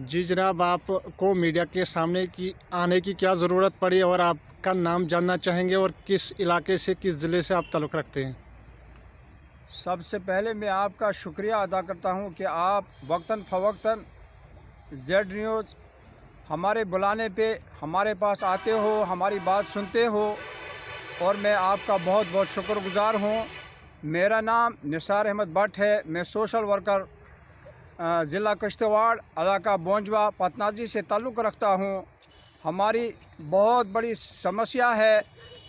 जी जनाब, आपको मीडिया के सामने की आने की क्या ज़रूरत पड़ी और आपका नाम जानना चाहेंगे और किस इलाके से, किस ज़िले से आप ताल्लुक़ रखते हैं? सबसे पहले मैं आपका शुक्रिया अदा करता हूं कि आप वक्तन फ़वक्तन जेड न्यूज़ हमारे बुलाने पे हमारे पास आते हो, हमारी बात सुनते हो और मैं आपका बहुत बहुत शुक्रगुज़ार हूं। मेरा नाम निसार अहमद भट्ट है। मैं सोशल वर्कर ज़िला किश्तवाड़, इलाका बोंजवा, पतनाजी से ताल्लुक़ रखता हूं। हमारी बहुत बड़ी समस्या है,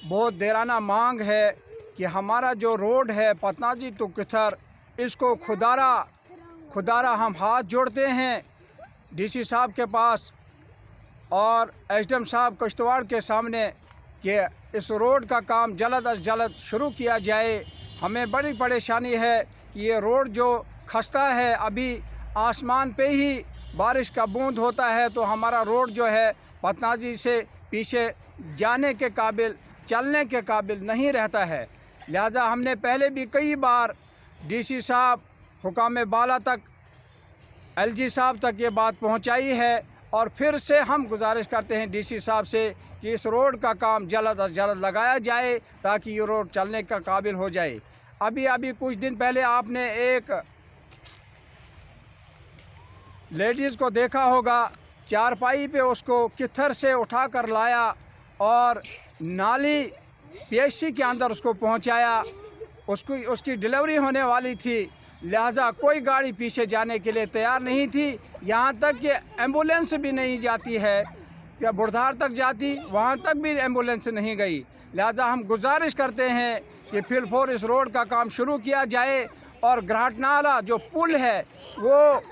बहुत देराना मांग है कि हमारा जो रोड है पतनाजी टू किथर, इसको खुदारा हम हाथ जोड़ते हैं डीसी साहब के पास और एसडीएम साहब किश्तवाड़ के सामने कि इस रोड का काम जल्द अज जल्द शुरू किया जाए। हमें बड़ी परेशानी है कि ये रोड जो खस्ता है, अभी आसमान पे ही बारिश का बूंद होता है तो हमारा रोड जो है पतनाजी से पीछे जाने के काबिल, चलने के काबिल नहीं रहता है। लिहाजा हमने पहले भी कई बार डीसी साहब, हुकाम बाला तक, एलजी साहब तक ये बात पहुंचाई है और फिर से हम गुजारिश करते हैं डीसी साहब से कि इस रोड का काम जल्द अज जल्द लगाया जाए ताकि ये रोड चलने का काबिल हो जाए। अभी कुछ दिन पहले आपने एक लेडीज़ को देखा होगा, चारपाई पे उसको किथर से उठा कर लाया और नाली पीएचसी के अंदर उसको पहुंचाया। उसकी डिलीवरी होने वाली थी, लिहाजा कोई गाड़ी पीछे जाने के लिए तैयार नहीं थी। यहाँ तक कि एम्बुलेंस भी नहीं जाती है, क्या बुढ़धार तक जाती, वहाँ तक भी एम्बुलेंस नहीं गई। लिहाजा हम गुजारिश करते हैं कि फिलफौर इस रोड का काम शुरू किया जाए और ग्राहटनाला जो पुल है वो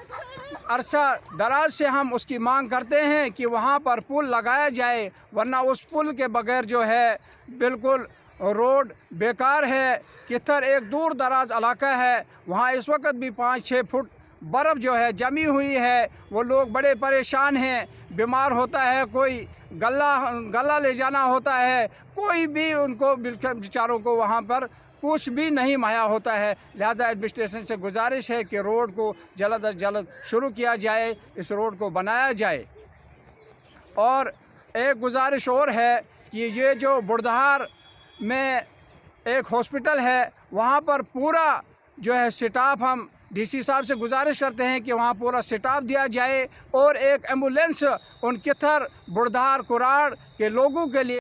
अरसा दराज से हम उसकी मांग करते हैं कि वहाँ पर पुल लगाया जाए, वरना उस पुल के बगैर जो है बिल्कुल रोड बेकार है। किथर एक दूर दराज इलाका है, वहाँ इस वक्त भी 5-6 फुट बर्फ़ जो है जमी हुई है। वो लोग बड़े परेशान हैं, बीमार होता है, कोई गला ले जाना होता है, कोई भी उनको बेचारों को वहाँ पर कुछ भी नहीं मुहैया होता है। लिहाजा एडमिनिस्ट्रेशन से गुजारिश है कि रोड को जल्द अज जल्द शुरू किया जाए, इस रोड को बनाया जाए। और एक गुजारिश और है कि ये जो बुढ़धार में एक हॉस्पिटल है, वहाँ पर पूरा जो है स्टाफ, हम डीसी साहब से गुजारिश करते हैं कि वहाँ पूरा स्टाफ दिया जाए और एक एम्बुलेंस उन किथर बुढ़धार कुराड़ के लोगों के लिए